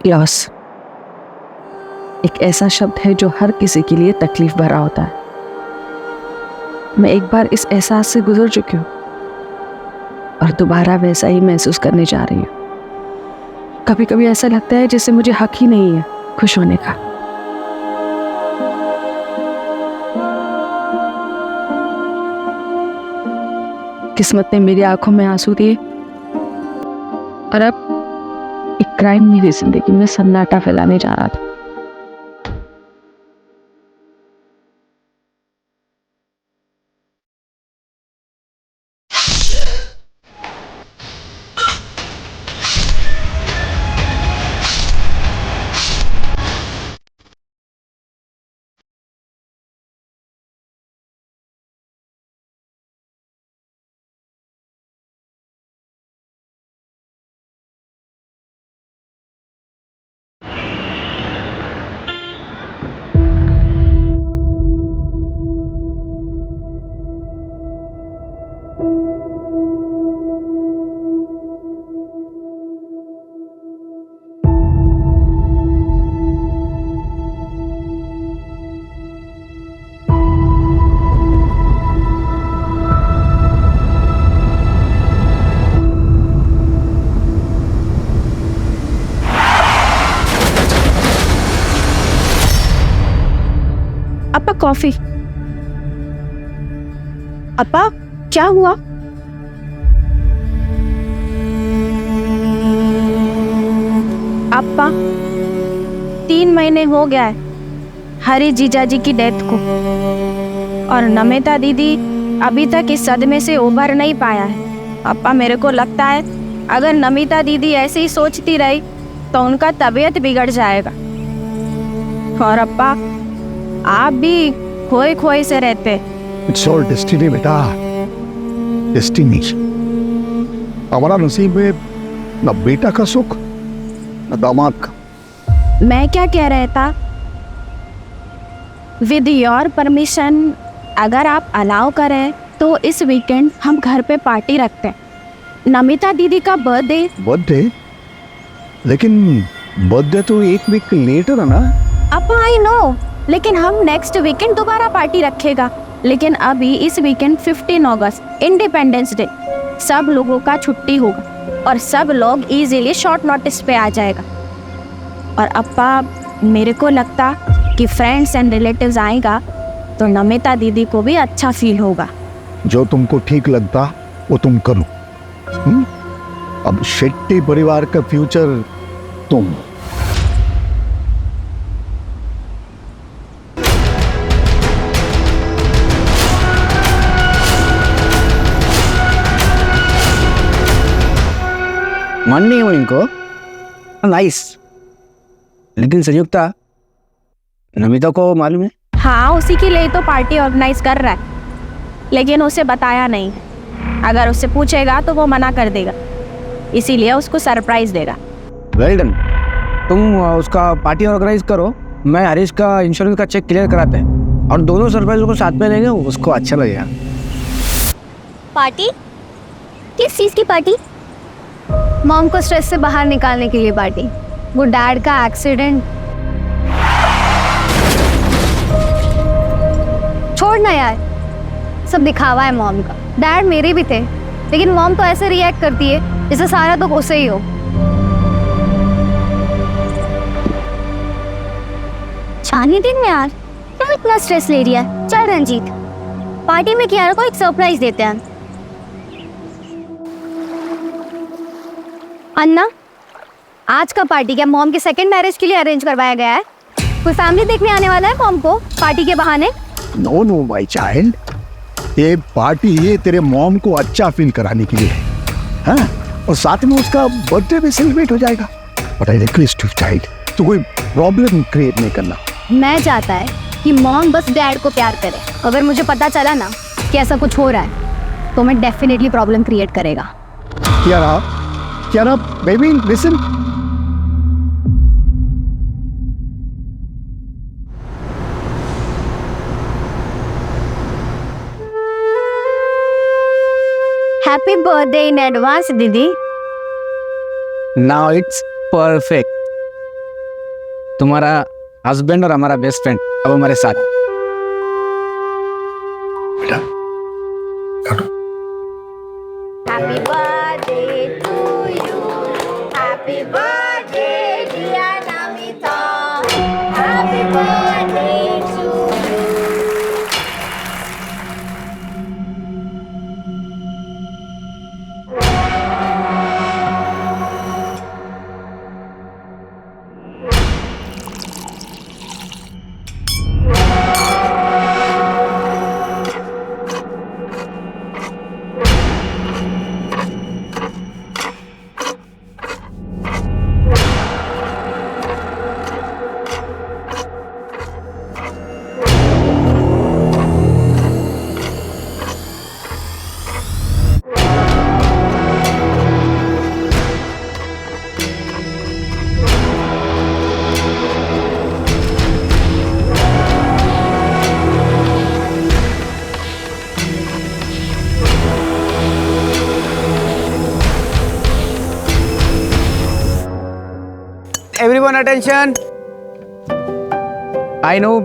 Loss एक ऐसा शब्द है जो हर किसी के लिए तकलीफ भरा होता है। मैं एक बार इस एहसास से गुजर चुकी हूँ और दोबारा वैसा ही महसूस करने जा रही हूँ। कभी कभी ऐसा लगता है जैसे मुझे हक ही नहीं है खुश होने का। किस्मत ने मेरी आंखों में आंसू दिए और अब एक क्राइम मेरी जिंदगी में सन्नाटा फैलाने जा रहा था। अपा कॉफी। अपा क्या हुआ? अपा 3 महीने हो गया है हरी जीजाजी की डेथ को और नमिता दीदी अभी तक इस सदमे से उभर नहीं पाया है। अपा मेरे को लगता है अगर नमिता दीदी ऐसे ही सोचती रही तो उनका तबीयत बिगड़ जाएगा। और अपा आप भी खोए खोए से रहते। इट्स ऑल डेस्टिनी बेटा, डेस्टिनी। हमारा नसीब में न बेटा का सुख न दामाद का। मैं क्या कह रहा था, विद योर परमिशन अगर आप अलाउ करें तो इस वीकेंड हम घर पे पार्टी रखते हैं। नमिता दीदी का बर्थडे, लेकिन बर्थडे तो 1 वीक लेटर है ना। अब आई नो, लेकिन हम नेक्स्ट वीकेंड दोबारा पार्टी रखेगा। लेकिन अभी इस वीकेंड 15 अगस्त इंडिपेंडेंस डे, सब लोगों का छुट्टी होगा और सब लोग इजीली शॉर्ट नोटिस पे आ जाएगा। और अपा मेरे को लगता कि फ्रेंड्स एंड रिलेटिव्स आएगा तो नमिता दीदी को भी अच्छा फील होगा। जो तुमको ठीक लगता वो तुम करो। अब शेट्टी परिवार का फ्यूचर तुम। मन नहीं है इनको। नाइस। लेकिन संयुक्ता, नमिता को मालूम है? हाँ, उसी के लिए तो पार्टी ऑर्गेनाइज कर रहा है, लेकिन उसे बताया नहीं। अगर उससे पूछेगा तो वो मना कर देगा, इसीलिए उसको सरप्राइज देगा। Well done. तुम उसका पार्टी ऑर्गेनाइज करो, मैं हरीश का इंश्योरेंस का चेक क्लियर कराते हैं और दोनों सरप्राइज को साथ में लेंगे, उसको अच्छा लगेगा। पार्टी? किस चीज़ की पार्टी? मॉम को स्ट्रेस से बाहर निकालने के लिए पार्टी। वो डैड का एक्सीडेंट। छोड़ना यार, सब दिखावा है मॉम का। डैड मेरे भी थे, लेकिन मॉम तो ऐसे रिएक्ट करती है जैसे सारा दुख उसे ही हो। शादी दिन में यार क्यों इतना स्ट्रेस ले रही है? चल रंजीत, पार्टी में कियारा को एक सरप्राइज देते हैं। अन्ना, आज का पार्टी क्या मॉम के सेकंड मैरिज के लिए अरेंज करवाया गया है? कोई फैमिली देखने आने वाला है मॉम को पार्टी के बहाने? नो नो माय चाइल्ड, ये पार्टी ये तेरे मॉम को अच्छा फील कराने के लिए है, हाँ? और साथ में उसका बर्थडे भी सेलिब्रेट हो जाएगा। But I request you child, तो कोई प्रॉब्लम क्रिएट नहीं करना। मैं चाहता है कि मॉम बस डैड को प्यार करे। अगर मुझे पता चला ना कि ऐसा कुछ हो रहा है तो मैं डेफिनेटली प्रॉब्लम क्रिएट करेगा। Kiara, baby, listen. Happy birthday in advance, दीदी। Now it's perfect. तुम्हारा हस्बैंड और हमारा बेस्ट फ्रेंड अब हमारे साथ। बेटा काटो। Happy birthday to you. Happy birthday, dear Namita. Happy birthday to you. Everyone attention. I know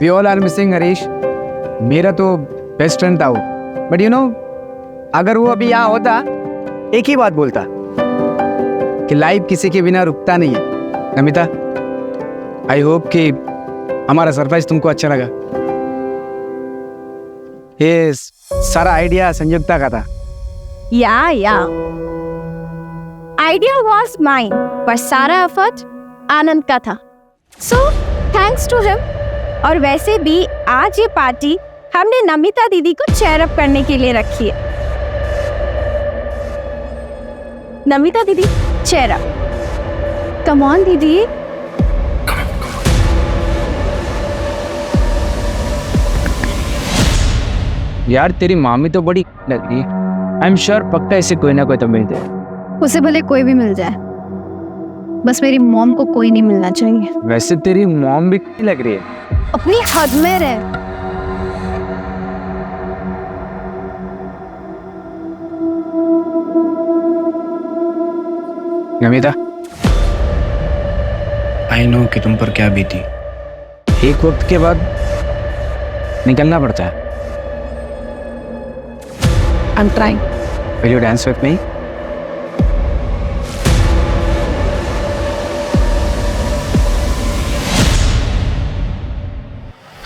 we all are missing Harish. मेरा तो बेस्ट फ्रेंड था वो, बट यू नो अगर वो अभी यहाँ होता एक ही बात बोलता कि लाइफ किसी के बिना रुकता नहीं है। नमिता, आई होप कि हमारा सरप्राइज तुमको अच्छा लगा। ये सारा आइडिया संयुक्ता का था। Yeah. Idea was mine, पर सारा एफर्ट आनंद का था। So thanks to him। और वैसे भी आज ये पार्टी हमने नमिता दीदी को चेयर अप करने के लिए रखी है। नमिता दीदी चेयर अप। कम ऑन दीदी। यार तेरी मामी तो बड़ी लग रही है। आई एम श्योर पक्का इसे कोई ना कोई तो मिलते हैं। उसे भले कोई भी मिल जाए, बस मेरी मॉम को कोई नहीं मिलना चाहिए। वैसे तेरी मॉम भी नहीं लग रही है। अपनी हद में रह। नमिता, आई नो कि तुम पर क्या बीती। एक वक्त के बाद निकलना पड़ता है। I'm trying। Will you dance with me?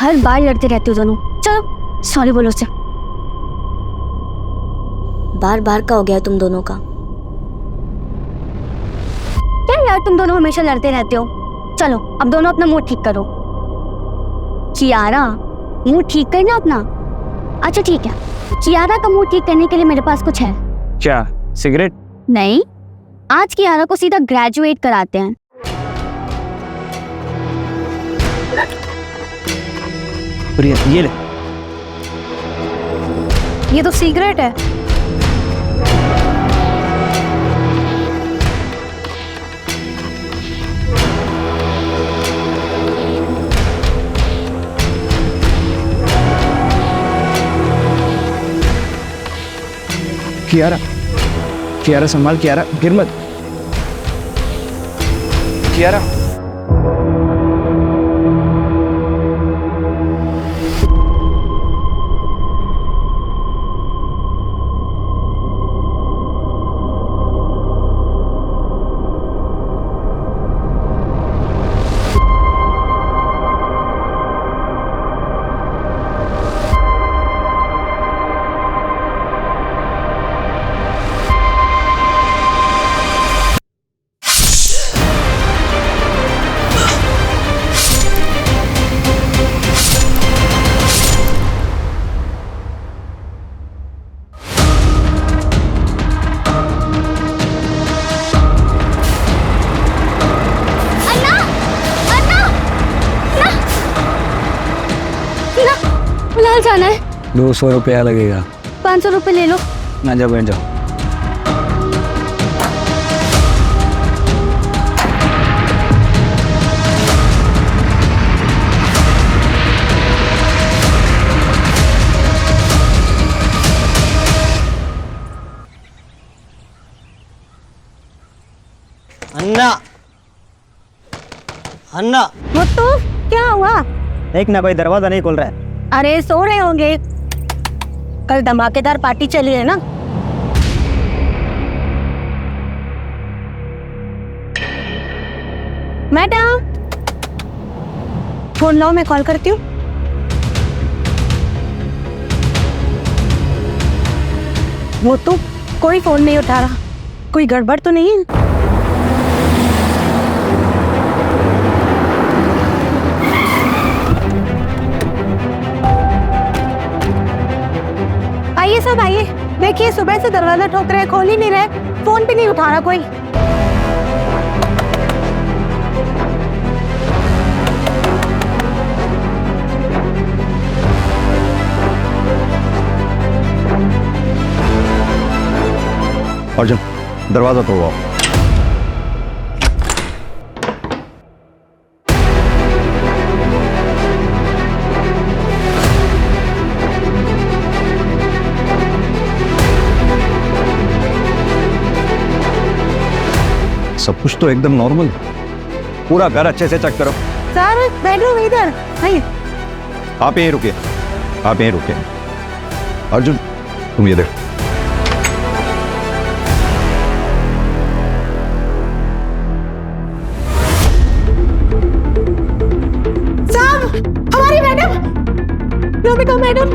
हर बार लड़ते रहते हो दोनों। चलो सॉरी बोलो उससे। बार बार का हो गया तुम दोनों का। क्या यार तुम दोनों हमेशा लड़ते रहते हो। चलो अब दोनों अपना मूड ठीक करो। कियारा, मूड ठीक करना अपना। अच्छा ठीक है, कियारा का मूड ठीक करने के लिए मेरे पास कुछ है। क्या सिगरेट? नहीं, आज कियारा को सीधा ग्रेजुएट कराते हैं। प्रिया ये ले। ये तो सिगरेट है। कियारा, कियारा संभाल, कियारा गिर मत। कियारा, फिलहाल जाना है। 200 रुपया लगेगा। 500 रुपये ले लो। ना जाओ बैठ जाओ। अन्ना अन्ना। मुत्तू क्या हुआ? एक ना कोई दरवाजा नहीं खुल रहा है। अरे सो रहे होंगे, कल धमाकेदार पार्टी चली है ना। मैडम फोन लाओ, मैं कॉल करती हूँ। वो तो कोई फोन नहीं उठा रहा, कोई गड़बड़ तो नहीं है? आइए सब आइए, देखिए सुबह से दरवाजा ठोक रहे, खोल ही नहीं रहे, फोन भी नहीं उठा रहा कोई। अर्जुन दरवाजा तोड़वाओ। सब कुछ तो एकदम नॉर्मल, पूरा घर अच्छे से चेक करो। सर बेडरूम इधर, आइए। आप यहीं रुकिए, आप यहीं रुकिए। अर्जुन तुम ये देखो। हमारी मैडम, नमिता मैडम,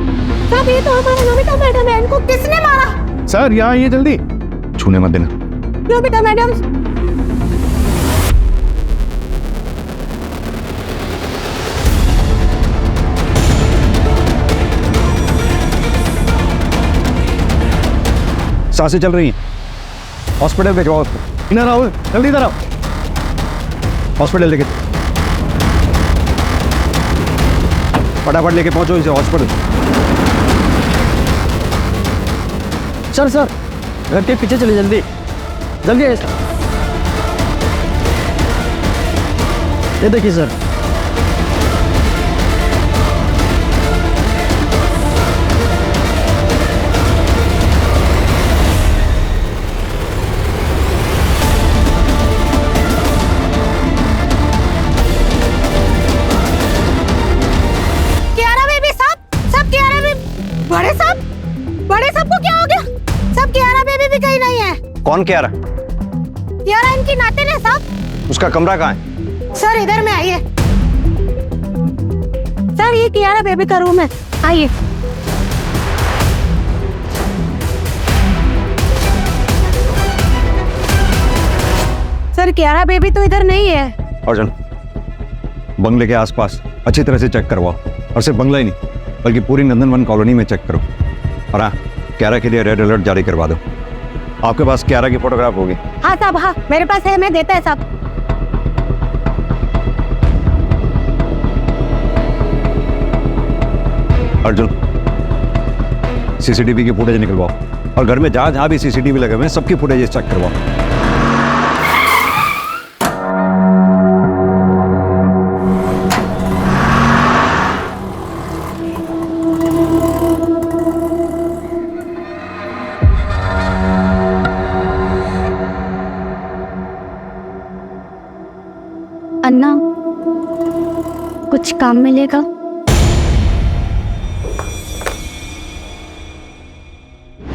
साहब ये तो हमारी नमिता मैडम है, इनको किसने मारा? सर यहाँ ये जल्दी, छूने मत देना। नमिता मैडम, सांसें चल रही हैं, हॉस्पिटल भिजवाओ उसको। इधर आओ, जल्दी इधर आओ, हॉस्पिटल लेके फटाफट लेके पहुंचो इसे हॉस्पिटल। सर सर घर के पीछे चलिए, जल्दी जल्दी आइए सर। ये देखिए सर। बड़े साहब को क्या हो गया? सब कियारा बेबी भी कहीं नहीं है। कौन कियारा? कियारा इनकी नातिन है साहब। उसका कमरा कहाँ है? सर इधर में आइए। सर ये कियारा बेबी का रूम है, आइए। सर कियारा बेबी तो इधर नहीं है। अर्जुन बंगले के आसपास अच्छी तरह से चेक करवाओ, और सिर्फ बंगला ही नहीं बल्कि पूरी नंदनवन कॉलोनी में चेक करो। और हाँ, क्यारा के लिए रेड अलर्ट जारी करवा दो। आपके पास क्यारा की फोटोग्राफ होगी? हाँ साहब, हाँ मेरे पास है, मैं देता है साहब। अर्जुन सीसीटीवी की फुटेज निकलवाओ, और घर में जहां जहां भी सीसीटीवी लगे हुए हैं सबकी फुटेज चेक करवाओ। अन्ना कुछ काम मिलेगा?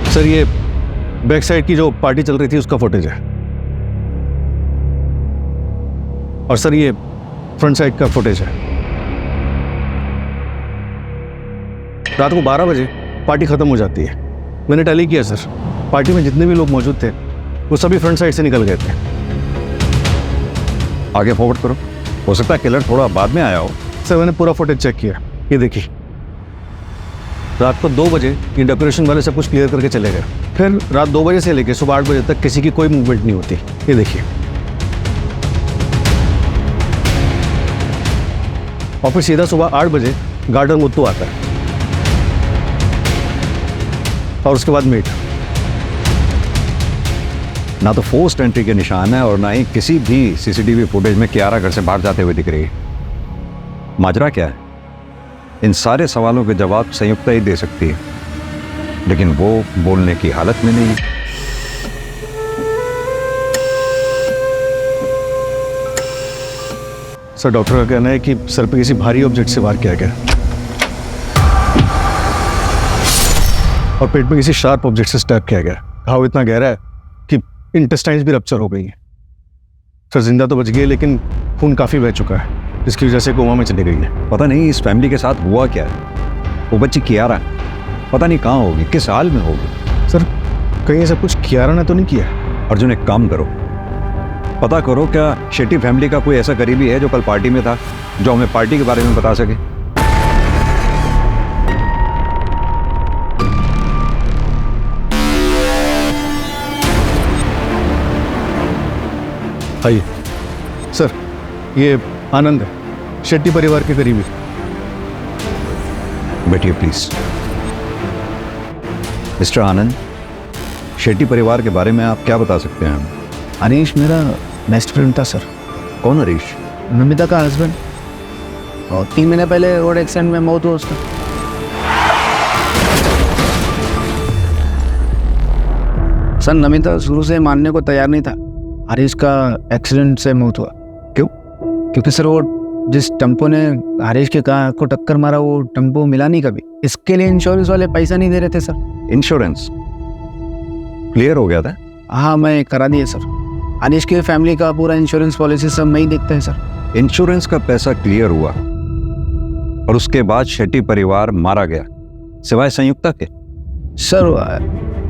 सर ये बैक साइड की जो पार्टी चल रही थी उसका फुटेज है, और सर ये फ्रंट साइड का फुटेज है। रात को 12 बजे पार्टी खत्म हो जाती है। मैंने टैली किया सर, पार्टी में जितने भी लोग मौजूद थे वो सभी फ्रंट साइड से निकल गए थे। आगे फॉरवर्ड करो, हो सकता है किलर थोड़ा बाद में आया हो। सर मैंने पूरा फुटेज चेक किया, ये देखिए। रात को 2 बजे ये डेकोरेशन वाले सब कुछ क्लियर करके चले गए। फिर रात 2 बजे से लेकर सुबह 8 बजे तक किसी की कोई मूवमेंट नहीं होती, ये देखिए। और फिर सीधा सुबह 8 बजे गार्डन मुत्तू आता है, और उसके बाद मीट। ना तो फोर्स्ड एंट्री के निशान है और ना ही किसी भी सीसीटीवी फुटेज में कियारा घर से बाहर जाते हुए दिख रही है। माजरा क्या है? इन सारे सवालों के जवाब संयुक्ता ही दे सकती है, लेकिन वो बोलने की हालत में नहीं है। सर डॉक्टर का कहना है कि सर पे किसी भारी ऑब्जेक्ट से वार किया गया और पेट में किसी शार्प ऑब्जेक्ट से स्टैब किया गया। घाव इतना गहरा है कि इंटेस्टाइन्स भी रप्चर हो गई है। सर जिंदा तो बच गई लेकिन खून काफ़ी बह चुका है, जिसकी वजह से कोमा में चली गई है। पता नहीं इस फैमिली के साथ हुआ क्या है। वो बच्ची कियारा पता नहीं कहाँ होगी, किस हाल में होगी। सर कहीं ऐसा कुछ कियारा ने तो नहीं किया? अर्जुन एक काम करो, पता करो क्या शेट्टी फैमिली का कोई ऐसा करीबी है जो कल पार्टी में था, जो हमें पार्टी के बारे में बता सके। आइए सर, ये आनंद है, शेट्टी परिवार के करीबी। बैठिए प्लीज। मिस्टर आनंद, शेट्टी परिवार के बारे में आप क्या बता सकते हैं हमें? हरीश मेरा बेस्ट फ्रेंड था सर। कौन हरीश? नमिता का हस्बैंड, और 3 महीने पहले रोड एक्सीडेंट में मौत हुआ उसका। सर नमिता शुरू से मानने को तैयार नहीं था हरीश का एक्सीडेंट से मौत हुआ। क्यों? क्योंकि सर वो जिस टेम्पो ने हरीश के कार को टक्कर मारा वो टेम्पो मिला नहीं कभी। इसके लिए इंश्योरेंस वाले पैसा नहीं दे रहे थे सर। इंश्योरेंस क्लियर हो गया था? हाँ मैं करा दिया सर। हरीश की फैमिली का पूरा इंश्योरेंस पॉलिसी सब मैं ही देखता है सर। इंश्योरेंस का पैसा क्लियर हुआ और उसके बाद शेट्टी परिवार मारा गया, सिवाय संयुक्ता के? सर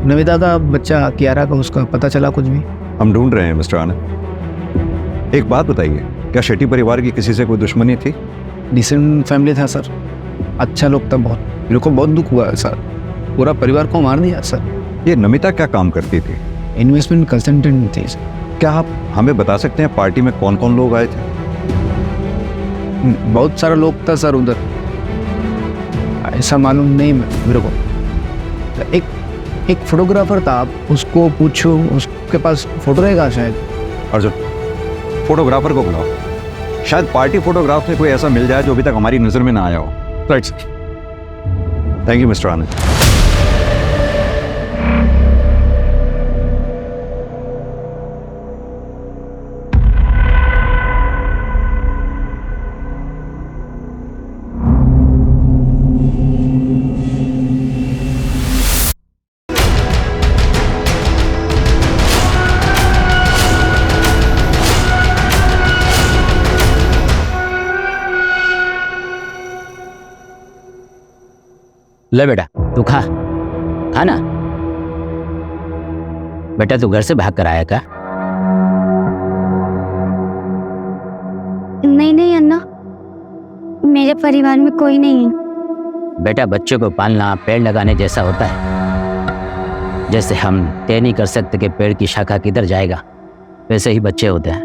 नमिता का बच्चा कियारा का उसका पता चला कुछ भी? हम ढूंढ रहे हैं मिस्टर आनंद। एक बात बताइए, क्या शेट्टी परिवार की किसी से कोई दुश्मनी थी? डिसेंट फैमिली था सर, अच्छा लोग था बहुत। मेरे को बहुत दुख हुआ सर, पूरा परिवार को मार दिया सर। ये नमिता क्या काम करती थी? इन्वेस्टमेंट कंसल्टेंट थी सर। क्या आप हमें बता सकते हैं पार्टी में कौन कौन लोग आए थे? बहुत सारा लोग था सर उधर, ऐसा मालूम नहीं मेरे को। एक फोटोग्राफर था, आप उसको पूछो, उसके पास फोटो रहेगा शायद। अर्जुन, फोटोग्राफर को बुलाओ, शायद पार्टी फोटोग्राफ में कोई ऐसा मिल जाए जो अभी तक हमारी नजर में ना आया हो। Right sir. Thank you mister Anand. ले बेटा तू खा ना। बेटा तू घर से भाग कर आया क्या? नहीं अन्ना, मेरे परिवार में कोई नहीं है। बेटा बच्चों को पालना पेड़ लगाने जैसा होता है। जैसे हम तय नहीं कर सकते कि पेड़ की शाखा किधर जाएगा, वैसे ही बच्चे होते हैं।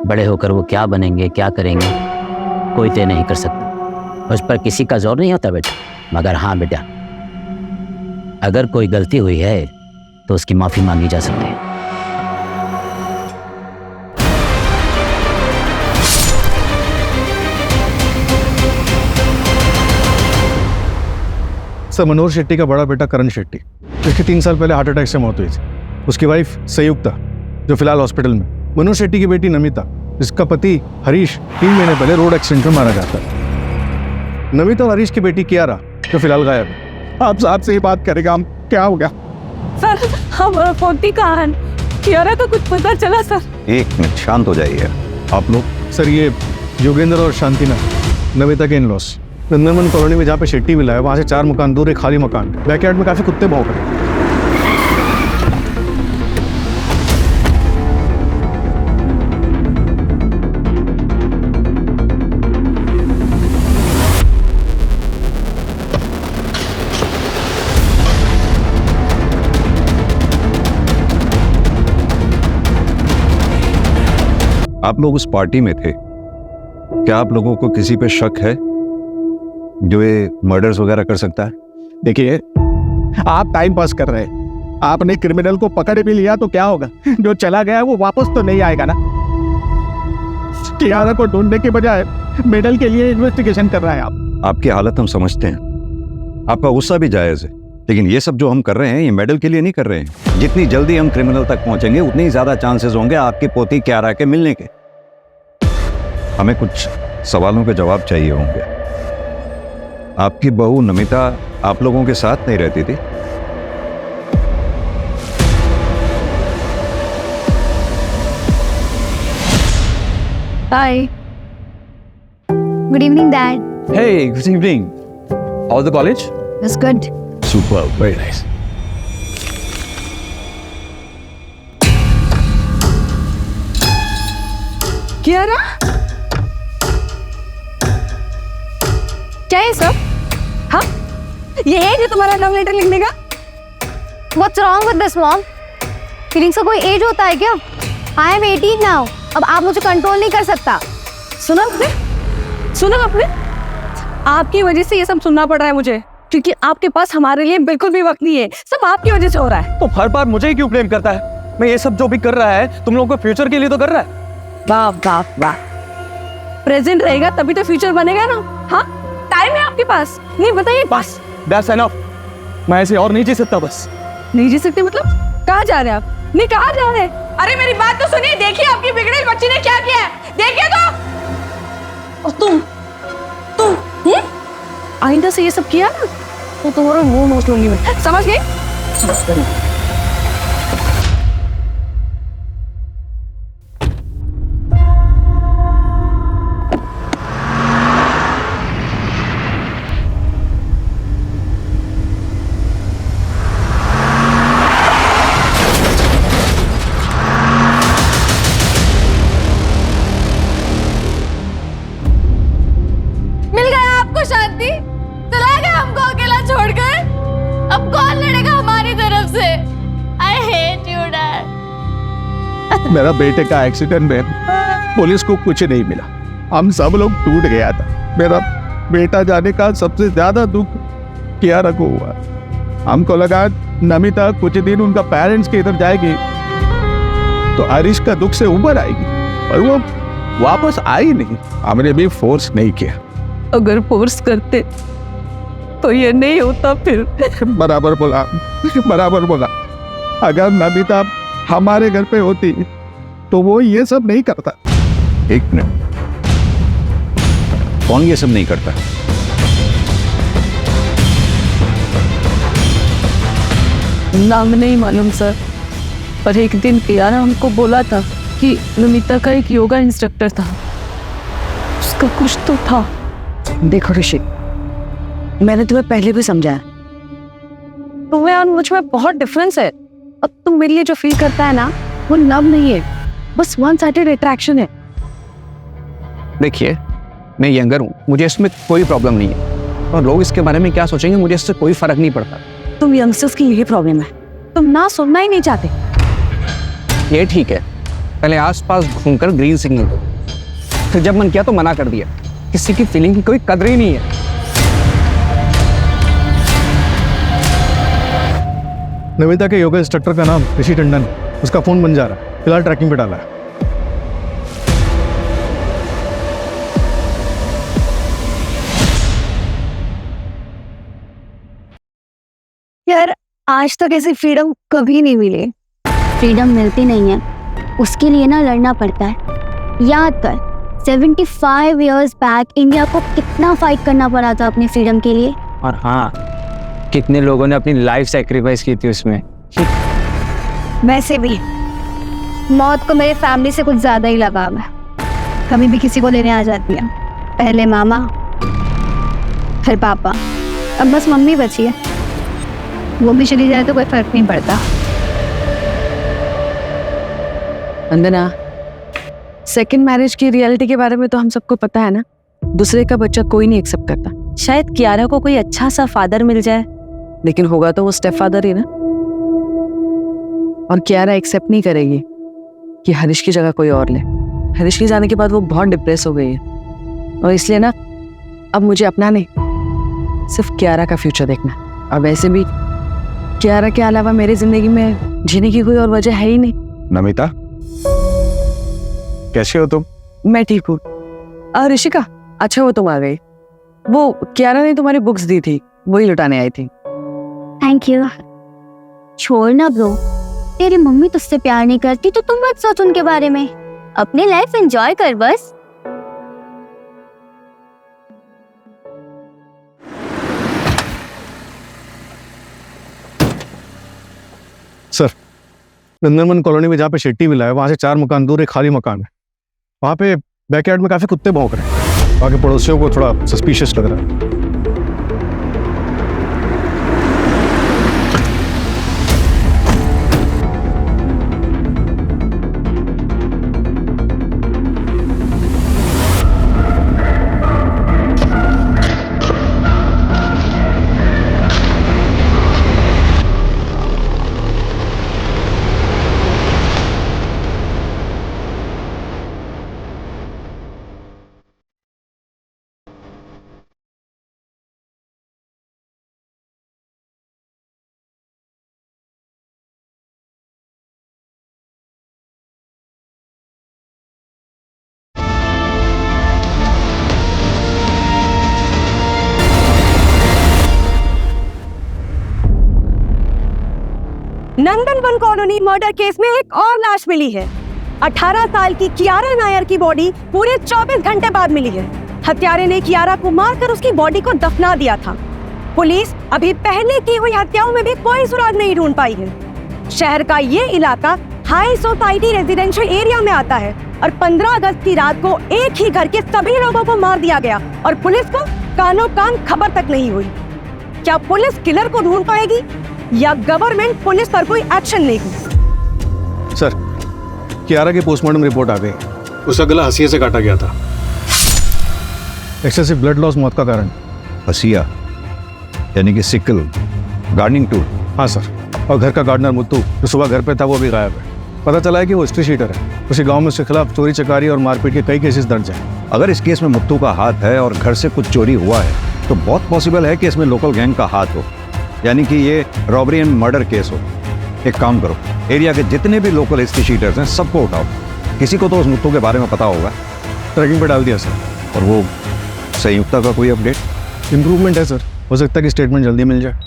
बड़े होकर वो क्या बनेंगे क्या करेंगे कोई तय नहीं कर सकता, उस पर किसी का जोर नहीं होता बेटा। मगर हाँ बेटा, अगर कोई गलती हुई है तो उसकी माफ़ी मांगी जा सकती है। सर मनोहर शेट्टी का बड़ा बेटा करण शेट्टी, जिसकी 3 साल पहले हार्ट अटैक से मौत हुई थी। उसकी वाइफ संयुक्ता, जो फिलहाल हॉस्पिटल में। मनोहर शेट्टी की बेटी नमिता, जिसका पति हरीश 3 महीने पहले रोड एक्सीडेंट में मारा जाता है। नमिता और हरीश की बेटी कियारा, जो फिलहाल गायब है। आप साहब से ही बात करेगा हम, क्या हो गया? सर हम फोटी कहाँ हैं? कियारा का कुछ पता चला सर? एक मिनट शांत हो जाइए आप लोग। सर ये योगेंद्र और शांतिना नमिता के इन-लॉस नंदनवन कॉलोनी में जहाँ पे शेट्टी मिला है, वहाँ से 4 मकान दूर एक खाली मकान, बैकयार्ड में काफी कुत्ते भौंक रहे हैं। आप लोग उस पार्टी में थे, क्या आप लोगों को किसी पे शक है जो ये मर्डर्स वगैरह कर सकता है? देखिए आप टाइम पास कर रहे हैं, आपने क्रिमिनल को पकड़ भी लिया तो क्या होगा? जो चला गया वो वापस तो नहीं आएगा ना। कियारा को ढूंढने के बजाय मेडल के लिए इन्वेस्टिगेशन कर रहा है आप। आपकी हालत हम समझते हैं, आपका गुस्सा भी जायज है, लेकिन ये सब जो हम कर रहे हैं ये मेडल के लिए नहीं कर रहे हैं। जितनी जल्दी हम क्रिमिनल तक पहुंचेंगे उतनी ज्यादा चांसेस होंगे आपकी पोती कियारा के मिलने के। हमें कुछ सवालों के जवाब चाहिए होंगे। आपकी बहू नमिता आप लोगों के साथ नहीं रहती थी? Hi, good evening dad. Hey, good evening. How's the college? It's good. Super, very nice. Kiara, क्या है सब? हाँ, ये है जो तुम्हारा लव लेटर लिखने का? What's wrong with this mom? Feelings का कोई एज होता है क्या? I am 18 now. अब आप मुझे कंट्रोल नहीं कर सकता। सुना आपने? आपकी वजह से ये सब सुनना पड़ रहा है मुझे, क्योंकि आपके पास हमारे लिए बिल्कुल भी वक्त नहीं है। सब आपकी वजह से हो रहा है। तो हर बार मुझे ही क्यों ब्लेम करता है? मैं ये सब जो भी कर रहा है तुम लोगों को फ्यूचर के लिए तो कर रहा है। वाह वाह वाह, प्रेजेंट रहेगा तभी तो फ्यूचर बनेगा ना। हाँ, टाइम है आपके पास। नहीं बताइए। बस, that's enough. मैं ऐसे और नहीं जी सकता बस। नहीं जी सकते मतलब? कहाँ जा रहे हैं आप? नहीं, कहाँ जा रहे हैं? अरे मेरी बात तो सुनिए। देखिए आपकी बिगड़ेल बच्ची ने क्या किया है, देखिए तो। और तुम आइंदा से ये सब किया ना तो तुम्हारा मुंह नोच लूंगी मैं, समझ गई? मिल गया आपको शांति? चला गया हमको अकेला छोड़कर? अब कौन लड़ेगा हमारी तरफ से? I hate you, Dad. मेरा बेटे का एक्सीडेंट में पुलिस को कुछ नहीं मिला, हम सब लोग टूट गया था। मेरा बेटा जाने का सबसे ज्यादा दुख कियारा को हुआ। हमको लगा नमिता कुछ दिन उनका पेरेंट्स के इधर जाएगी तो हरीश का दुख से उबर आएगी, और वो वापस आई नहीं। हमने भी फोर्स नहीं किया। अगर फोर्स करते तो ये नहीं होता फिर। बराबर बोला। अगर नमिता हमारे घर पे होती तो वो ये सब नहीं करता। एक मिनट, कौन ये सब नहीं करता? नाम नहीं मालूम सर, पर एक दिन कियारा हमको बोला था कि नमिता का एक योगा इंस्ट्रक्टर था, उसका कुछ तो था। देखो ऋषि, मैंने तुम्हें पहले भी समझाया, तुम्हें और मुझ में बहुत डिफरेंस है। अब तुम मेरे लिए जो फील करता है ना, वो लव नहीं है, बस वन साइडेड अट्रैक्शन है। देखिए, मैं यंगर हूँ, मुझे इसमें कोई प्रॉब्लम नहीं है, और लोग इसके बारे में क्या सोचेंगे मुझे इससे कोई फर्क नहीं पड़ता। तुम यंगस्टर्स की यही प्रॉब्लम है, तुम ना सुनना ही नहीं चाहते। ये ठीक है, पहले आसपास घूमकर ग्रीन सिग्नल दो, फिर जब मन किया तो मना कर दिया। किसी की फीलिंग की कोई कदर ही नहीं है। नमिता के योगा इंस्ट्रक्टर का नाम ऋषि टंडन, उसका फोन बन जा रहा है, फिलहाल ट्रैकिंग पे डाला है। यार आज तक ऐसी फ्रीडम कभी नहीं मिली। फ्रीडम मिलती नहीं है, उसके लिए ना लड़ना पड़ता है। याद कर 75 इयर्स बैक इंडिया को कितना फाइट करना पड़ा था अपनी फ्रीडम के लिए। और हाँ, कितने लोगों ने अपनी लाइफ सैक्रिफाइस की थी उसमें। वैसे भी मौत को मेरे फैमिली से कुछ ज्यादा ही लगाव है। कभी भी किसी को लेने आ जाती है, पहले मामा फिर पापा, अब बस मम्मी बची है। वो भी चली जाए तो कोई फर्क नहीं पड़ता। वंदना, सेकंड मैरिज की रियलिटी के बारे में तो हम सबको पता है ना। दूसरे का बच्चा कोई नहीं एक्सेप्ट करता। शायद कियारा को कोई अच्छा सा फादर मिल जाए, लेकिन होगा तो वो स्टेप फादर ही ना। और कियारा एक्सेप्ट नहीं करेगी कि हरीश की जगह कोई और ले। हरीश के जाने के बाद वो बहुत डिप्रेस हो गई है, और इसलिए ना अब मुझे अपना नहीं, सिर्फ कियारा का फ्यूचर देखना। और वैसे भी कियारा के अलावा मेरी जिंदगी में जीने की कोई और वजह है ही नहीं। नमिता, कैसे हो तुम? मैं ठीक हूँ। ऋषिका, अच्छा वो तुम आ गई। वो कियारा ने तुम्हारी बुक्स दी थी, वही लुटाने आई थी। Thank you. छोड़ ना ब्रो, तेरी मम्मी तुझसे प्यार नहीं करती तो तुम मत सोच उनके बारे में, अपनी लाइफ एंजॉय कर बस। सर, नंदनवन कॉलोनी में जहाँ पे शेट्टी मिला है वहाँ से 4 मकान दूर एक खाली मकान है। वहाँ पे बैकयार्ड में काफी कुत्ते भौंक रहे हैं। वहाँ के पड़ोसियों को थोड़ा सस्पिशियस लग रहा है। नंदनवन कॉलोनी मर्डर केस में एक और लाश मिली है। 18 साल की कियारा नायर की बॉडी पूरे 24 घंटे बाद मिली है। हत्यारे ने कियारा को मारकर उसकी बॉडी को दफना दिया था। पुलिस अभी पहले की हुई हत्याओं में भी कोई सुराग नहीं ढूंढ पाई है। शहर का ये इलाका हाई सोसाइटी रेजिडेंशियल एरिया में आता है और 15 अगस्त की रात को एक ही घर के सभी लोगों को मार दिया गया और पुलिस को कानों कान खबर तक नहीं हुई। क्या पुलिस किलर को ढूंढ पाएगी या गवर्नमेंट पुलिस पर कोई एक्शन लेगी? सर, कियारा की पोस्टमार्टम रिपोर्ट आ गई। उसका गला हंसिया से काटा गया था। एक्सेसिव ब्लड लॉस मौत का कारण। हसिया यानी कि सिकल गार्डनिंग टूल? हाँ सर, और घर का गार्डनर मुत्तू जो सुबह घर पे था वो भी गायब है। पता चला है कि वो हिस्ट्री शीटर है। उसी गांव में उसके खिलाफ चोरी चकारी और मारपीट के कई केसेस दर्ज हैं। अगर इस केस में मुत्तू का हाथ है और घर से कुछ चोरी हुआ है तो बहुत पॉसिबल है कि इसमें लोकल गैंग का हाथ हो, यानी कि ये रॉबरी एंड मर्डर केस हो। एक काम करो, एरिया के जितने भी लोकल हिस्ट्री शीटर्स हैं सबको उठाओ। किसी को तो उस मुत्तू के बारे में पता होगा। ट्रैकिंग पे डाल दिया सर। और वो संयुक्ता का कोई अपडेट? इम्प्रूवमेंट है सर, हो सकता है कि स्टेटमेंट जल्दी मिल जाए।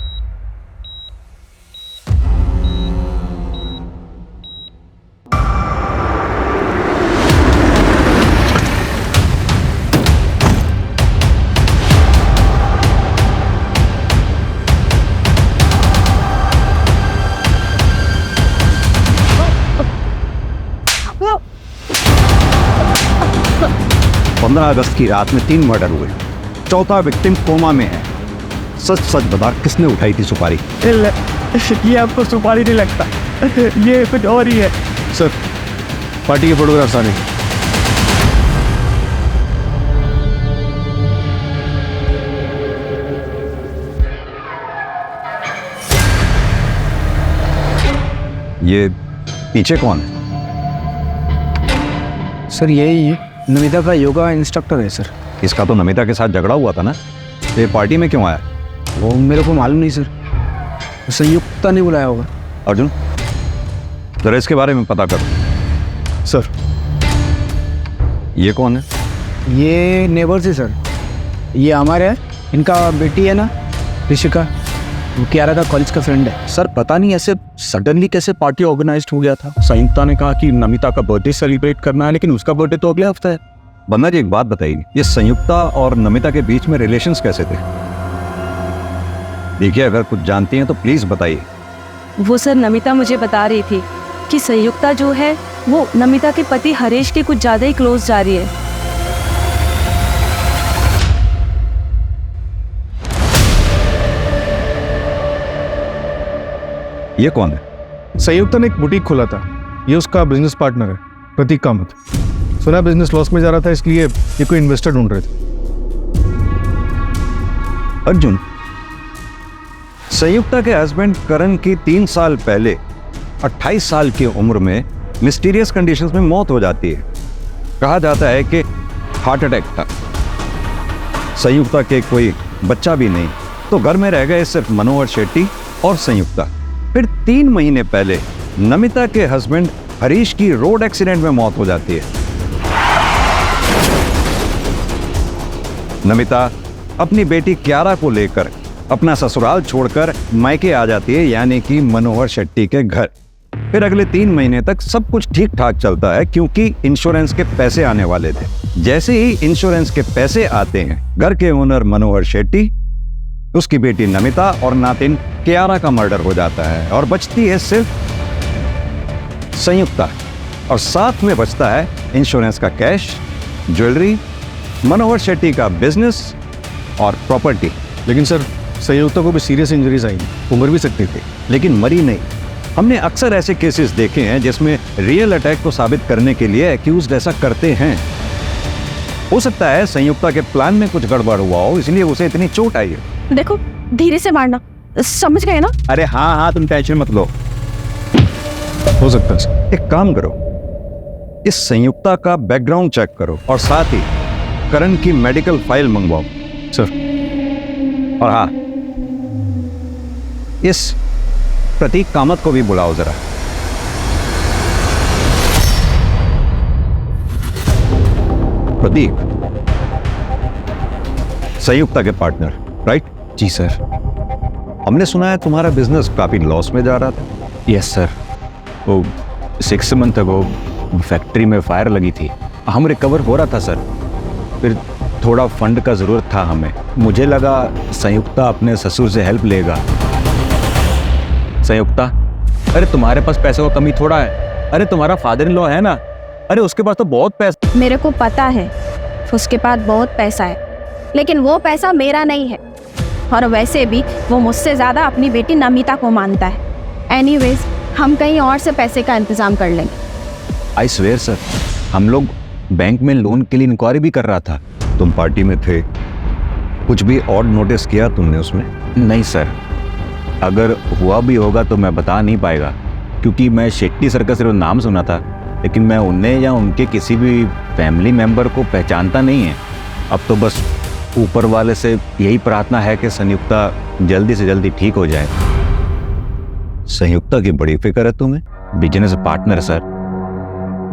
अगस्त की रात में 3 मर्डर हुए, चौथा विक्टिम कोमा में है। सच सच बता, किसने उठाई थी सुपारी? ये आपको सुपारी नहीं लगता, ये कुछ और ही है। सर, पार्टी के फोटोग्राफ्स आ रहे। ये पीछे कौन है? सर यही है, नमिता का योगा इंस्ट्रक्टर है सर। इसका तो नमिता के साथ झगड़ा हुआ था ना, ये पार्टी में क्यों आया? वो मेरे को मालूम नहीं सर, संयुक्ता ने बुलाया होगा। अर्जुन, जरा इसके बारे में पता करो। सर, ये कौन है? ये नेबर्स है सर। ये हमारे है, इनका बेटी है ना ऋषिका, वो कियारा का कॉलेज का फ्रेंड है। सर पता नहीं ऐसे सडनली कैसे पार्टी ऑर्गेनाइज्ड हो गया था। संयुक्ता ने कहा कि नमिता का बर्थडे सेलिब्रेट करना है, लेकिन उसका बर्थडे तो अगले हफ्ते है। बंदा जी, एक बात बताइए, ये संयुक्ता और नमिता के बीच में रिलेशंस कैसे थे? देखिए, अगर कुछ जानती हैं तो प्लीज बताइए। वो सर, नमिता मुझे बता रही थी कि संयुक्ता जो है वो नमिता के पति हरीश के कुछ ज्यादा ही क्लोज जा रही है। ये कौन है? संयुक्ता ने एक बुटीक खोला था, ये उसका बिजनेस पार्टनर है प्रतीक कामत। सुना बिजनेस लॉस में जा रहा था, इसलिए ये कोई इन्वेस्टर ढूंढ रहे थे। अर्जुन, संयुक्ता के हस्बैंड करण की 3 साल पहले 28 साल की उम्र में मिस्टीरियस कंडीशंस में मौत हो जाती है। कहा जाता है कि हार्ट अटैक था। संयुक्ता के कोई बच्चा भी नहीं, तो घर में रह गए सिर्फ मनोहर शेट्टी और संयुक्ता। फिर 3 महीने पहले नमिता के हस्बैंड हरीश की रोड एक्सीडेंट में मौत हो जाती है। नमिता अपनी बेटी कियारा को लेकर अपना ससुराल छोड़कर मायके आ जाती है, यानी कि मनोहर शेट्टी के घर। फिर अगले 3 महीने तक सब कुछ ठीक ठाक चलता है, क्योंकि इंश्योरेंस के पैसे आने वाले थे। जैसे ही इंश्योरेंस के पैसे आते हैं, घर के ओनर मनोहर शेट्टी, उसकी बेटी नमिता और नातिन कियारा का मर्डर हो जाता है और बचती है सिर्फ संयुक्ता, और साथ में बचता है इंश्योरेंस का कैश, ज्वेलरी, मनोहर शेट्टी का बिजनेस और प्रॉपर्टी। लेकिन सर संयुक्ता को भी सीरियस इंजरीज आई, वो मर भी सकती थी। लेकिन मरी नहीं। हमने अक्सर ऐसे केसेस देखे हैं जिसमें रियल अटैक को साबित करने के लिए एक्यूज्ड ऐसा करते हैं। हो सकता है संयुक्ता के प्लान में कुछ गड़बड़ हुआ हो, इसलिए उसे इतनी चोट आई है। देखो धीरे से मारना, समझ गए ना? अरे हाँ हाँ, तुम टेंशन मत लो। हो सकता है सर। एक काम करो, इस संयुक्ता का बैकग्राउंड चेक करो और साथ ही करण की मेडिकल फाइल मंगवाओ। सर। और हाँ, इस प्रतीक कामत को भी बुलाओ जरा। प्रतीक, संयुक्ता के पार्टनर, राइट? जी सर। हमने सुना है तुम्हारा बिजनेस काफी लॉस में जा रहा था। Yes sir. वो 6 मंथ अगो फैक्ट्री में फायर लगी थी, हम रिकवर हो रहा था सर। फिर थोड़ा फंड का ज़रूरत था हमें। मुझे लगा संयुक्ता अपने ससुर से हेल्प लेगा। संयुक्ता, अरे तुम्हारे पास पैसों का कमी थोड़ा है। अरे तुम्हारा फादर इन लॉ है ना, अरे उसके पास तो बहुत पैसा। मेरे को पता है उसके पास बहुत पैसा है, लेकिन वो पैसा मेरा नहीं है। और वैसे भी वो मुझसे ज़्यादा अपनी बेटी नमिता को मानता है। एनीवेज, हम कहीं और से पैसे का इंतज़ाम कर लेंगे। आई स्वेयर सर, हम लोग बैंक में लोन के लिए इंक्वायरी भी कर रहा था। तुम पार्टी में थे, कुछ भी और नोटिस किया तुमने उसमें? नहीं सर, अगर हुआ भी होगा तो मैं बता नहीं पाएगा, क्योंकि मैं शेट्टी सर का सिर्फ नाम सुना था, लेकिन मैं उन्हें या उनके किसी भी फैमिली मेंबर को पहचानता नहीं है। अब तो बस ऊपर वाले से यही प्रार्थना है कि संयुक्ता जल्दी से जल्दी ठीक हो जाए। संयुक्ता की बड़ी फिक्र है तुम्हें? बिजनेस पार्टनर सर,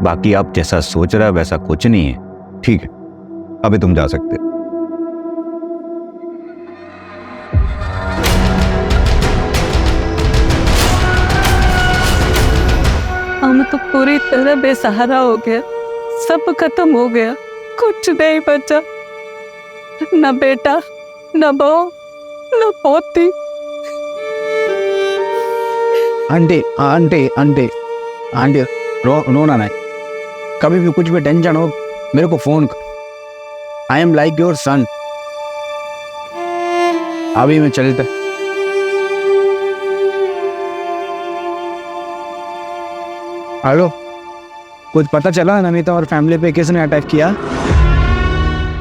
बाकी आप जैसा सोच रहे हैं वैसा कुछ नहीं है। ठीक है, अभी तुम जा सकते हो। हम तो पूरी तरह बेसहारा हो गया, सब खत्म हो गया, कुछ नहीं बचा, न बेटा, न बहू, न पोती। आंटी आंटी आंटी आंटी, रोना नहीं। कभी भी कुछ भी टेंशन हो मेरे को फोन कर। I am like your son. अभी मैं चलता। हेलो, कुछ पता चला नमिता और फैमिली पे किसने अटैक किया?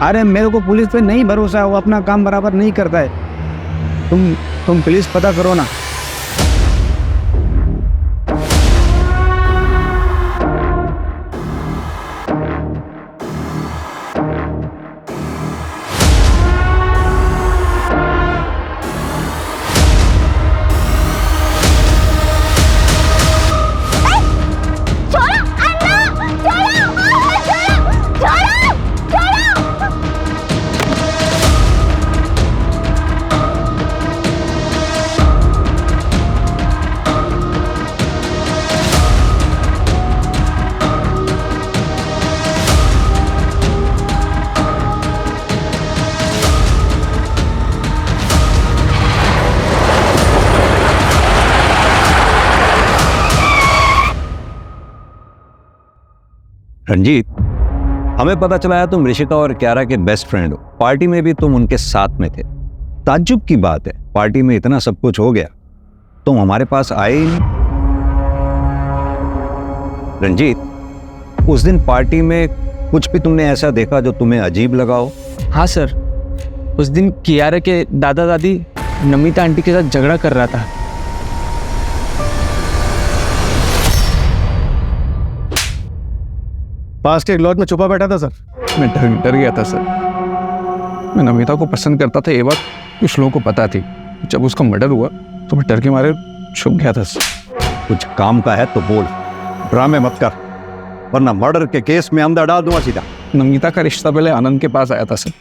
अरे मेरे को पुलिस पे नहीं भरोसा है, वो अपना काम बराबर नहीं करता है। तुम प्लीज पता करो ना। रंजीत, हमें पता चला है तुम ऋषिका और क्यारा के बेस्ट फ्रेंड हो। पार्टी में भी तुम उनके साथ में थे। ताज्जुब की बात है, पार्टी में इतना सब कुछ हो गया, तुम हमारे पास आए ही नहीं। रंजीत, उस दिन पार्टी में कुछ भी तुमने ऐसा देखा जो तुम्हें अजीब लगा हो? हाँ सर, उस दिन कियारा के दादा दादी नमिता आंटी के साथ झगड़ा कर रहा था। पास के एक लॉज में छुपा बैठा था सर। मैं डर गया था सर। मैं नमिता को पसंद करता था, ये बात कुछ लोगों को पता थी। जब उसका मर्डर हुआ तो मैं डर के मारे छुप गया था सर। कुछ काम का है तो बोल, ड्रामे मत कर, वरना मर्डर के केस में अंदर डाल दूंगा सीधा। नमिता का रिश्ता पहले आनंद के पास आया था सर,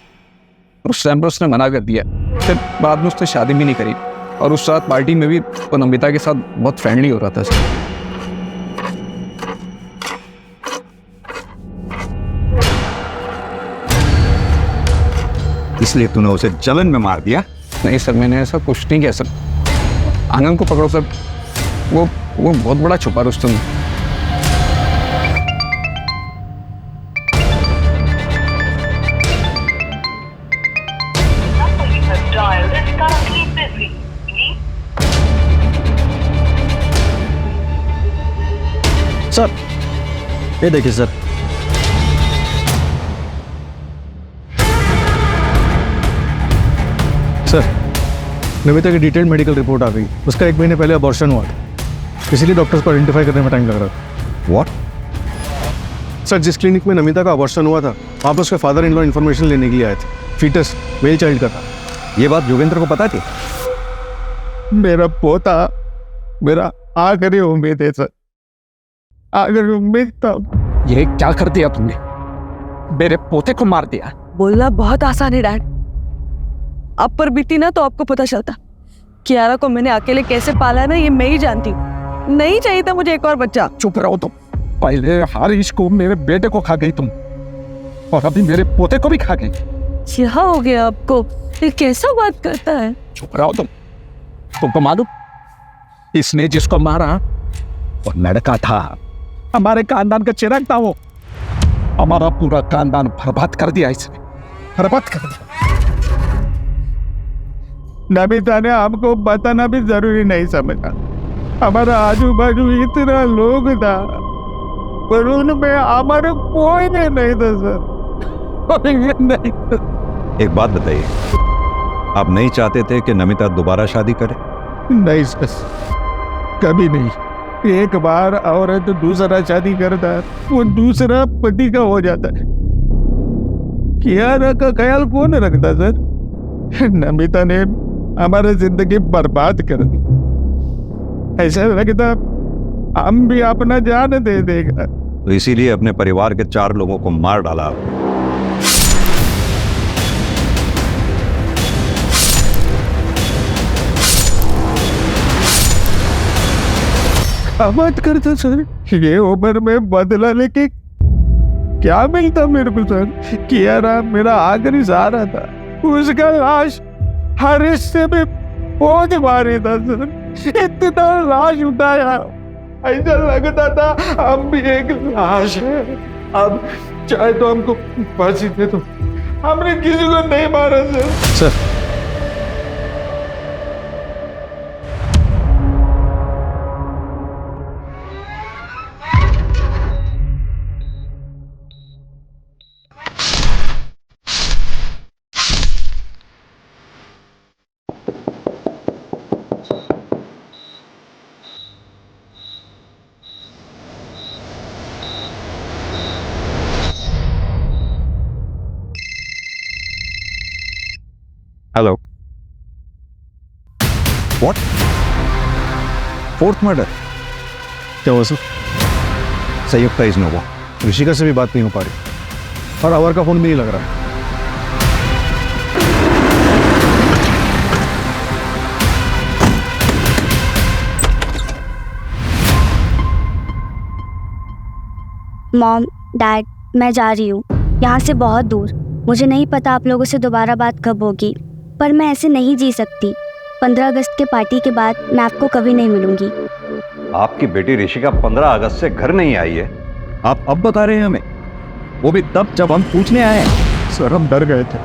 उस टाइम पर उसने मना कर दिया। फिर बाद में उसने शादी भी नहीं करी, और उस रात पार्टी में भी वो नमिता के साथ बहुत फ्रेंडली हो रहा था सर। इसलिए तूने उसे जलन में मार दिया? नहीं सर, मैंने ऐसा कुछ नहीं किया सर। आनंद को पकड़ो सर, वो बहुत बड़ा छुपा रुस्तम है। सर ये देखिए सर, सर नमिता की डिटेल्ड मेडिकल रिपोर्ट आ गई। उसका 1 महीने पहले अबॉर्शन हुआ था, इसीलिए डॉक्टर्स को आइडेंटिफाई करने में टाइम लग रहा था। व्हाट? सर जिस क्लिनिक में नमिता का अबॉर्शन हुआ था वहाँ पर उसके फादर इन लॉ इन्फॉर्मेशन लेने के लिए आए थे। फीटस मेल चाइल्ड का था। ये बात जोगेंद्र को पता थी? मेरा पोता मेरा आखिरी उम्मीद है सर, आखिरी उम्मीद था। ये क्या कर दिया तुमने? मेरे पोते को मार दिया। बोलना बहुत आसान है डैड, आप पर बीती ना तो आपको पता चलता। कियारा को मैंने अकेले कैसे पाला है ना, ये मैं ही जानती हूँ। नहीं चाहिए था मुझे एक और बच्चा। चुप रहो तुम। पहले हारिश को, मेरे बेटे को खा गई तुम, और अभी मेरे पोते को भी खा गई। क्या हो गया आपको? ये कैसा बात करता है? चुप रहो तुम। तुमको मालूम इसने जिसको मारा वो लड़का था, हमारे खानदान का चिराग था। वो हमारा पूरा खानदान बर्बाद कर दिया इसने, बर्बाद कर दिया। नमिता ने हमको बताना भी जरूरी नहीं समझा। हमारा आजू बाजू इतना लोग था पर उनमें हमारे कोई नहीं था सर। नहीं। एक बात बताइए, आप नहीं चाहते थे कि नमिता दोबारा शादी करे? नहीं सर, कभी नहीं। एक बार औरत दूसरा शादी करता है वो दूसरा पति का हो जाता है। कियारा का ख्याल कौन रखता सर? नमिता ने हमारी जिंदगी बर्बाद कर दी। ऐसा लगता हम भी अपना जान दे देगा। तो इसीलिए अपने परिवार के 4 लोगों को मार डाला आपने। बात करता सर, ये उम्र में बदला लेके क्या मिलता मेरे को सर? कियारा मेरा आखिरी सहारा था। उसका लाश हर हिस्से में पहुंच मारे था सर। इतना लाश उठाया, ऐसा लगता था हम भी एक लाश है। अब चाहे तो हमको फांसी दे दो, हमने किसी को नहीं मारा sir. Hello. What? 4th murder? क्या हुआ sir? Sanyukta is no. Rishika से भी बात नहीं हो पा रही और अवर का फोन भी नहीं लग रहा है। मॉम, डैड, मैं जा रही हूँ यहाँ से बहुत दूर। मुझे नहीं पता आप लोगों से दोबारा बात कब होगी, पर मैं ऐसे नहीं जी सकती। 15 अगस्त के पार्टी के बाद मैं आपको कभी नहीं मिलूंगी। आपकी बेटी ऋषिका 15 अगस्त से घर नहीं आई है, आप अब बता रहे हैं हमें? वो भी तब जब हम पूछने आए हैं। सर हम डर गए थे,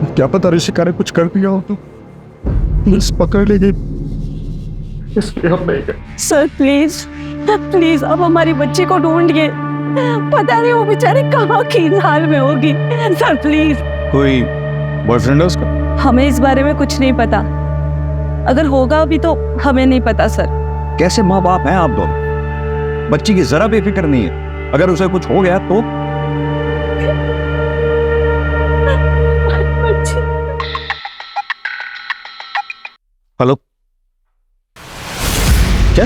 क्या पता ऋषिका ने कुछ कर दिया हो तो पुलिस पकड़ लेगी, इसलिए हम नहीं गए। सर प्लीज प्लीज, अब हमारी बच्ची को ढूंढिए। पता नहीं वो बेचारे कहाँ किस हाल में होगी। Sir please. कोई बॉयफ्रेंड है उसका? हमें इस बारे में कुछ नहीं पता, अगर होगा भी तो हमें नहीं पता सर। कैसे माँ बाप हैं आप दोनों? बच्ची की जरा भी फिक्र नहीं है, अगर उसे कुछ हो गया तो? हेलो, क्या?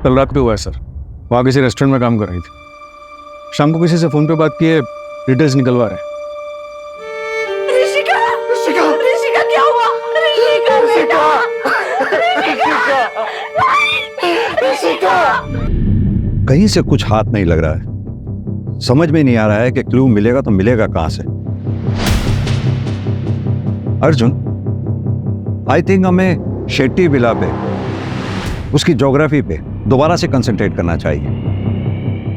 कल रात पे हुआ है सर। वहाँ किसी रेस्टोरेंट में काम कर रही थी। शाम को किसी से फोन पे बात किए, डिटेल्स निकलवा रहे हैं। ऋषिका, ऋषिका, ऋषिका क्या हुआ? ऋषिका, ऋषिका, कहीं से कुछ हाथ नहीं लग रहा है। समझ में नहीं आ रहा है कि क्लू मिलेगा तो मिलेगा कहां से। अर्जुन, आई थिंक हमें शेट्टी विला पे, उसकी ज्योग्राफी पे दोबारा से कंसंट्रेट करना चाहिए,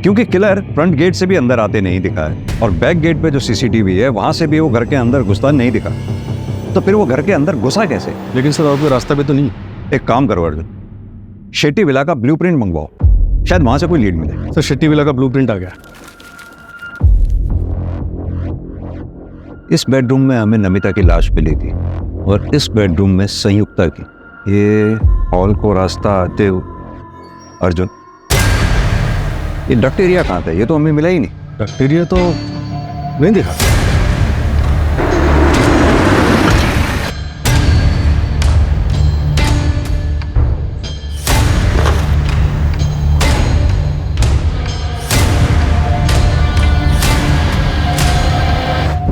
क्योंकि किलर फ्रंट गेट से भी अंदर आते नहीं दिखा है और बैक गेट पे जो सीसीटीवी है वहां से भी वो घर के अंदर घुसता नहीं दिखा, तो फिर वो घर के अंदर घुसा कैसे? लेकिन सर और कोई रास्ता भी तो नहीं। एक काम करो अर्जुन, शेट्टी विला का ब्लूप्रिंट मंगवाओ, शायद वहां से कोई लीड मिले। सर शेट्टी विला का ब्लूप्रिंट आ गया। इस बेडरूम में हमें नमिता की लाश मिली थी और इस बेडरूम में संयुक्ता की। ये हॉल को रास्ता आते हुए अर्जुन, ये डक्ट एरिया कहाँ था? ये तो हमें मिला ही नहीं। डक्ट एरिया तो नहीं दिखा।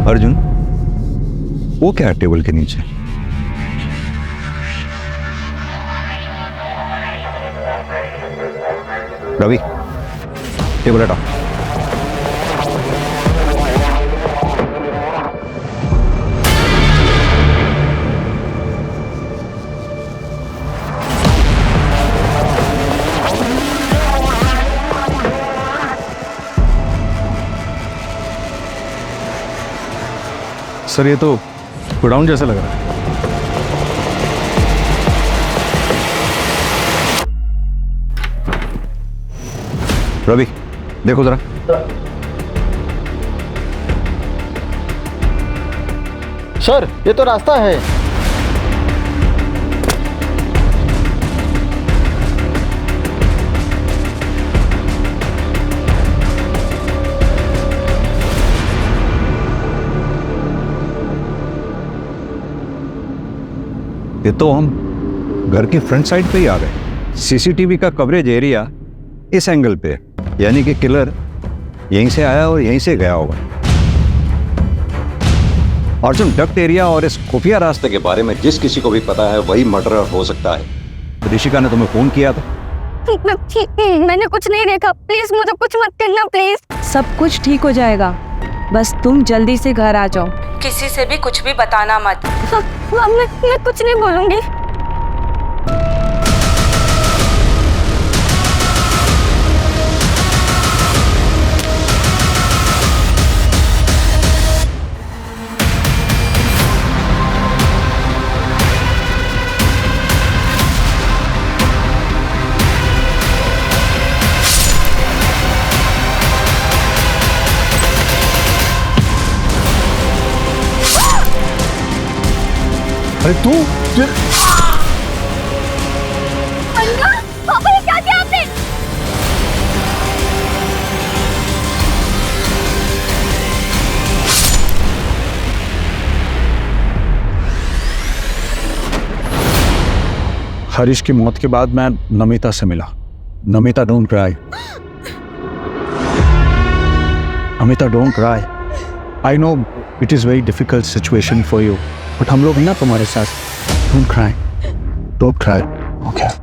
अर्जुन, वो क्या है टेबल के नीचे? रवि, टेबल हटाओ। सर ये तो गोडाउन जैसा लग रहा है। रवि देखो जरा। सर ये तो रास्ता है। ये तो हम घर के फ्रंट साइड पे ही आ गए। सीसीटीवी का कवरेज एरिया इस एंगल पे, यानी कि किलर यहीं से आया और यहीं से गया होगा। अर्जुन, डक्ट एरिया और इस खुफिया रास्ते के बारे में जिस किसी को भी पता है वही मर्डरर हो सकता है। ऋषिका ने तुम्हें फोन किया था? मैंने कुछ नहीं देखा, प्लीज मुझे कुछ मत करना प्लीज। सब कुछ ठीक हो जाएगा, बस तुम जल्दी से घर आ जाओ। किसी से भी कुछ भी बताना मत। मैं कुछ नहीं बोलूंगी। अरे तू पापा, ये क्या किया आपने? हरीश की मौत के बाद मैं नमिता से मिला। Namita, don't cry. Namita, don't cry. I know it is very difficult situation for you, but हम लोग हैं ना तुम्हारे साथ। Don't cry, don't cry, okay?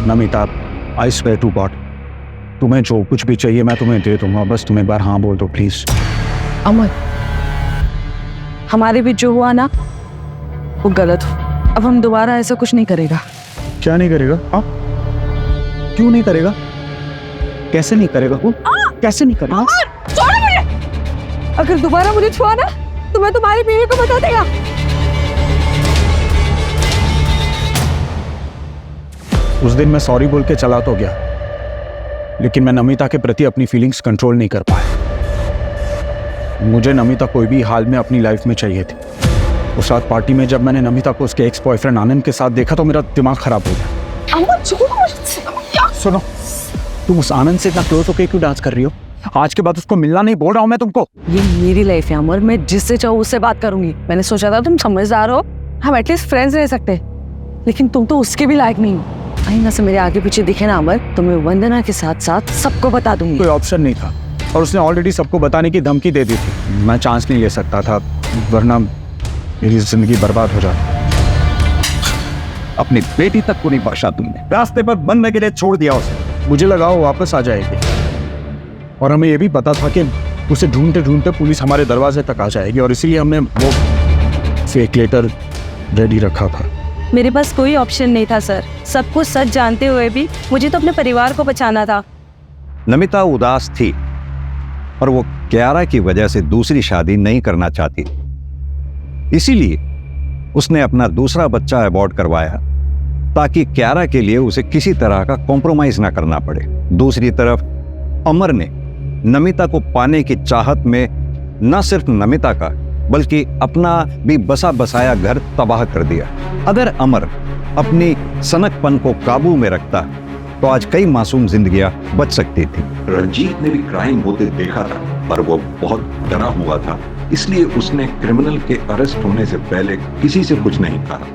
Namita, I swear to God, तुम्हें जो कुछ भी चाहिए मैं तुम्हें दे दूंगा, बस तुम एक बार हाँ बोल दो प्लीज। अमर, हमारे बीच जो हुआ ना वो गलत हो। अब हम दोबारा ऐसा कुछ नहीं करेगा। क्या नहीं करेगा? हाँ, क्यों नहीं करेगा? कैसे नहीं करेगा? वो कैसे नहीं करेगा? छोड़ो मुझे। अगर दोबारा मुझे छुआ ना तो मैं तुम्हारी बीवी को बता देगा। उस दिन मैं सॉरी बोल के चला तो गया, लेकिन मैं नमिता के प्रति अपनी फीलिंग्स कंट्रोल नहीं कर पाया। मुझे नमिता कोई भी हाल में अपनी लाइफ में चाहिए थी। उस रात पार्टी में जब मैंने नमिता को उसके एक्स बॉयफ्रेंड आनंद के साथ देखा तो मेरा दिमाग खराब हो गया। सुनो, तुम उस आनंद से इतना क्लोज होकर क्यों डांस कर रही हो? आज के बाद उसको मिलना नहीं बोल रहा हूँ मैं तुमको। ये मेरी लाइफ है अमर, मैं जिससे चाहूँ उससे बात करूंगी। मैंने सोचा था तुम समझदार हो, हम एटलीस्ट फ्रेंड्स रह सकते, लेकिन तुम तो उसके भी लायक नहीं हो। आईना से मेरे आगे पीछे दिखे ना अमर, तो मैं वंदना के साथ साथ सबको बता दूंगी। कोई ऑप्शन नहीं था और उसने ऑलरेडी सबको बताने की धमकी दे दी थी। मैं चांस नहीं ले सकता था, वरना मेरी जिंदगी बर्बाद हो जाती। अपनी बेटी तक को नहीं बख्शा तुमने, रास्ते पर बनने के लिए छोड़ दिया उसे। मुझे लगा वो वापस आ जाएगी, और हमें ये भी पता था कि उसे ढूंढते ढूंढते पुलिस हमारे दरवाजे तक आ जाएगी, और इसीलिए हमने वो फेक लेटर रेडी रखा था। मेरे पास कोई ऑप्शन नहीं था सर। सब कुछ सच जानते हुए भी मुझे तो अपने परिवार को बचाना था। नमिता उदास थी और वो क्यारा की वजह से दूसरी शादी नहीं करना चाहती, इसीलिए उसने अपना दूसरा बच्चा अबॉर्ट करवाया ताकि क्यारा के लिए उसे किसी तरह का कॉम्प्रोमाइज ना करना पड़े। दूसरी तरफ अमर ने नमिता को पाने की चाहत में न सिर्फ नमिता का बल्कि अपना भी बसा बसाया घर तबाह कर दिया। अगर अमर अपनी सनकपन को काबू में रखता तो आज कई मासूम जिंदगियां बच सकती थी। रंजीत ने भी क्राइम होते देखा था, पर वो बहुत डरा हुआ था, इसलिए उसने क्रिमिनल के अरेस्ट होने से पहले किसी से कुछ नहीं कहा।